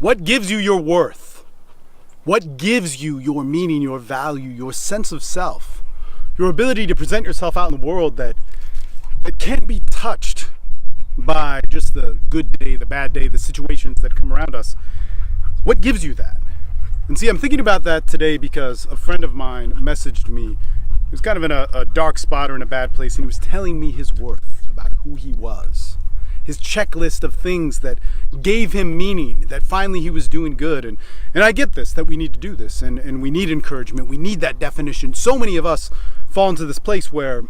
What gives you your worth? What gives you your meaning, your value, your sense of self? Your ability to present yourself out in the world that can't be touched by just the good day, the bad day, the situations that come around us. What gives you that? And see, I'm thinking about that today because a friend of mine messaged me. He was kind of in a dark spot or in a bad place, and he was telling me his worth, about who he was. His checklist of things that gave him meaning, that finally he was doing good. And I get this, that we need to do this, and we need encouragement. We need that definition. So many of us fall into this place where,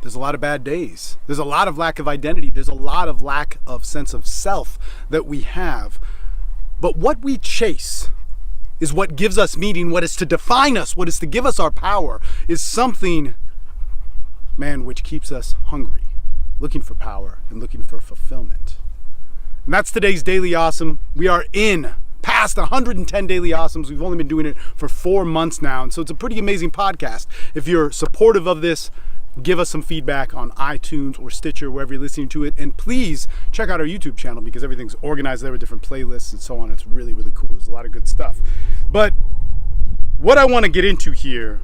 there's a lot of bad days. There's a lot of lack of identity. There's a lot of lack of sense of self that we have. But what we chase is what gives us meaning, what is to define us, what is to give us our power, is something, which keeps us hungry, looking for power and looking for fulfillment. And that's today's Daily Awesome. We are in past 110 Daily Awesomes. We've only been doing it for 4 months now. And so it's a pretty amazing podcast. If you're supportive of this, give us some feedback on iTunes or Stitcher, wherever you're listening to it. And please check out our YouTube channel because everything's organized there with different playlists and so on. It's really, really cool. There's a lot of good stuff. But what I want to get into here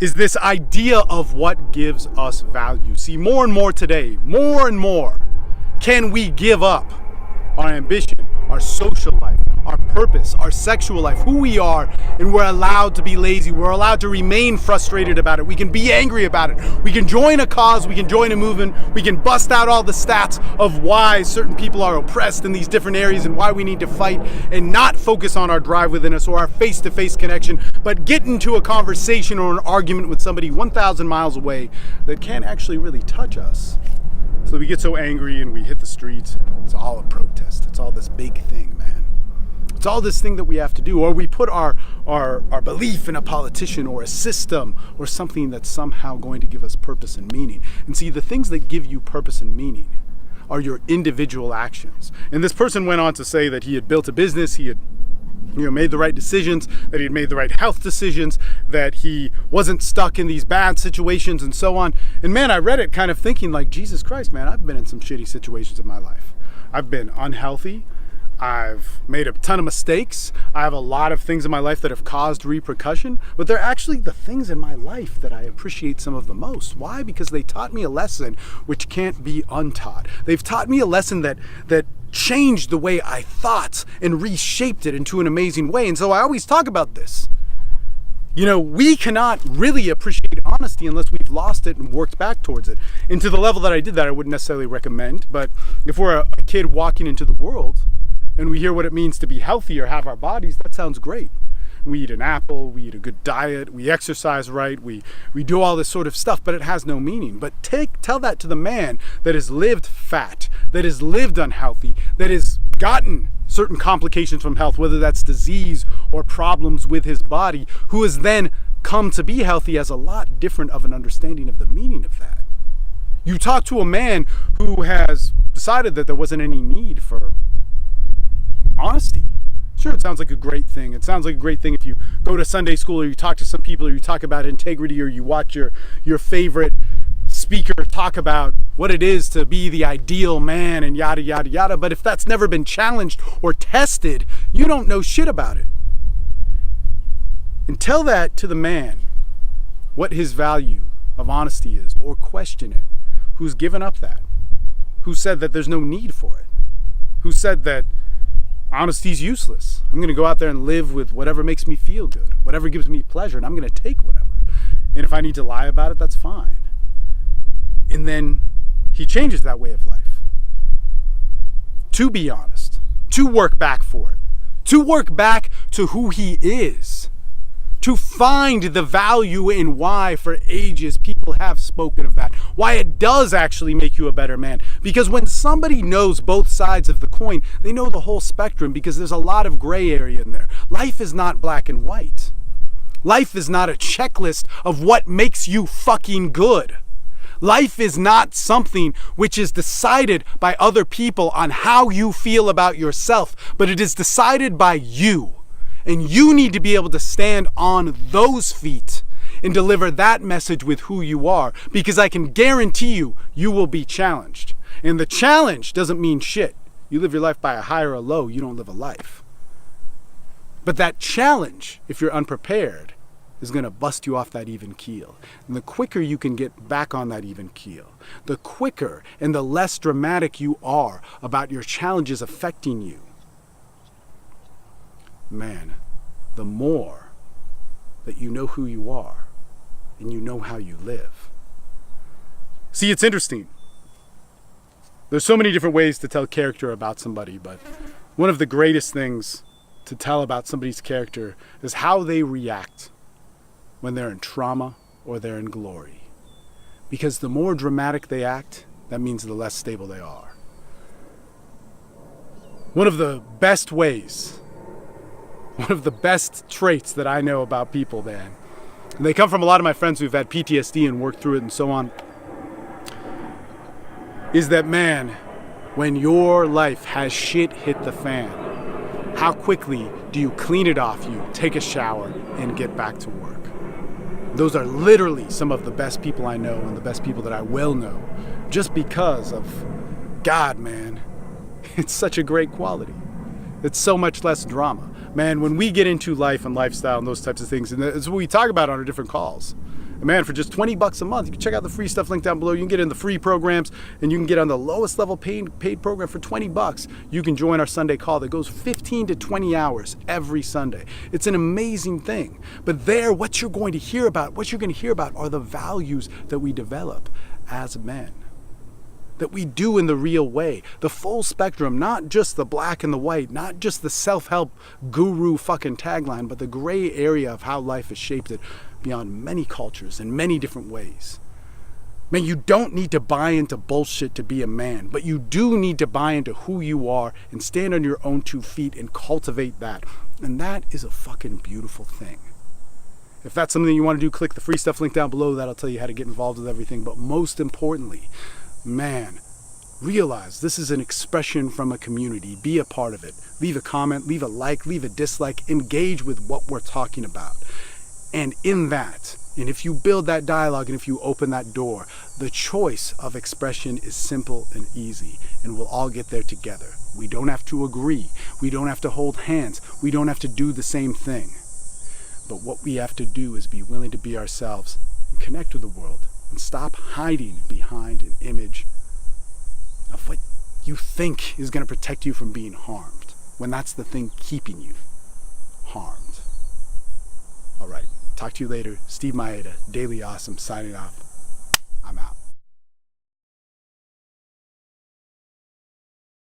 is this idea of what gives us value. See, more and more today, more and more, can we give up our ambition, our social life, our purpose, our sexual life, who we are, and we're allowed to be lazy. We're allowed to remain frustrated about it. We can be angry about it. We can join a cause. We can join a movement. We can bust out all the stats of why certain people are oppressed in these different areas and why we need to fight, and not focus on our drive within us or our face-to-face connection, but get into a conversation or an argument with somebody 1,000 miles away that can't actually really touch us. So we get so angry and we hit the streets. It's all a protest. It's all this big thing, man. It's all this thing that we have to do. Or we put our belief in a politician or a system or something that's somehow going to give us purpose and meaning. And see, the things that give you purpose and meaning are your individual actions. And this person went on to say that he had built a business, he had made the right decisions, that he had made the right health decisions, that he wasn't stuck in these bad situations and so on. And I read it kind of thinking like, Jesus Christ, I've been in some shitty situations in my life. I've been unhealthy. I've made a ton of mistakes. I have a lot of things in my life that have caused repercussion, but they're actually the things in my life that I appreciate some of the most. Why? Because they taught me a lesson which can't be untaught. They've taught me a lesson that changed the way I thought and reshaped it into an amazing way. And so I always talk about this. We cannot really appreciate honesty unless we've lost it and worked back towards it. And to the level that I did that, I wouldn't necessarily recommend. But if we're a kid walking into the world and we hear what it means to be healthy or have our bodies, that sounds great. We eat an apple, we eat a good diet, we exercise right, we do all this sort of stuff, but it has no meaning. But tell that to the man that has lived fat, that has lived unhealthy, that has gotten certain complications from health, whether that's disease or problems with his body, who has then come to be healthy, has a lot different of an understanding of the meaning of that. You talk to a man who has decided that there wasn't any need for honesty. Sure, it sounds like a great thing. It sounds like a great thing if you go to Sunday school or you talk to some people or you talk about integrity or you watch your favorite speaker talk about what it is to be the ideal man and yada, yada, yada. But if that's never been challenged or tested, you don't know shit about it. And tell that to the man, what his value of honesty is, or question it. Who's given up that? Who said that there's no need for it? Who said that honesty's useless? I'm going to go out there and live with whatever makes me feel good, whatever gives me pleasure, and I'm going to take whatever. And if I need to lie about it, that's fine. And then he changes that way of life. To be honest, to work back for it, to work back to who he is, to find the value in why for ages people have spoken of that, why it does actually make you a better man. Because when somebody knows both sides of the coin, they know the whole spectrum, because there's a lot of gray area in there. Life is not black and white. Life is not a checklist of what makes you fucking good. Life is not something which is decided by other people on how you feel about yourself, but it is decided by you. And you need to be able to stand on those feet and deliver that message with who you are, because I can guarantee you, you will be challenged. And the challenge doesn't mean shit. You live your life by a high or a low, you don't live a life. But that challenge, if you're unprepared, is going to bust you off that even keel. And the quicker you can get back on that even keel, the quicker and the less dramatic you are about your challenges affecting you, man, the more that you know who you are and you know how you live. See, it's interesting. There's so many different ways to tell character about somebody, but one of the greatest things to tell about somebody's character is how they react when they're in trauma or they're in glory. Because the more dramatic they act, that means the less stable they are. One of the best traits that I know about people, man, and they come from a lot of my friends who've had PTSD and worked through it and so on, is that, man, when your life has shit hit the fan, how quickly do you clean it off you, take a shower, and get back to work? Those are literally some of the best people I know and the best people that I will know, just because of God, man. It's such a great quality. It's so much less drama. Man, when we get into life and lifestyle and those types of things, and that's what we talk about on our different calls. And man, for just $20 a month, you can check out the free stuff linked down below. You can get in the free programs, and you can get on the lowest level paid program for $20. You can join our Sunday call that goes 15 to 20 hours every Sunday. It's an amazing thing. But there, what you're going to hear about are the values that we develop as men, that we do in the real way, the full spectrum, not just the black and the white, not just the self-help guru fucking tagline, but the gray area of how life has shaped it beyond many cultures in many different ways. Man, you don't need to buy into bullshit to be a man, but you do need to buy into who you are and stand on your own 2 feet and cultivate that. And that is a fucking beautiful thing. If that's something you want to do, click the free stuff link down below. That'll tell you how to get involved with everything. But most importantly, man, realize this is an expression from a community. Be a part of it. Leave a comment, leave a like, leave a dislike, engage with what we're talking about. And in that, and if you build that dialogue and if you open that door, the choice of expression is simple and easy, and we'll all get there together. We don't have to agree. We don't have to hold hands. We don't have to do the same thing. But what we have to do is be willing to be ourselves and connect with the world and stop hiding behind an image of what you think is going to protect you from being harmed, when that's the thing keeping you harmed. All right. Talk to you later. Steve Mayeda, Daily Awesome, signing off. I'm out.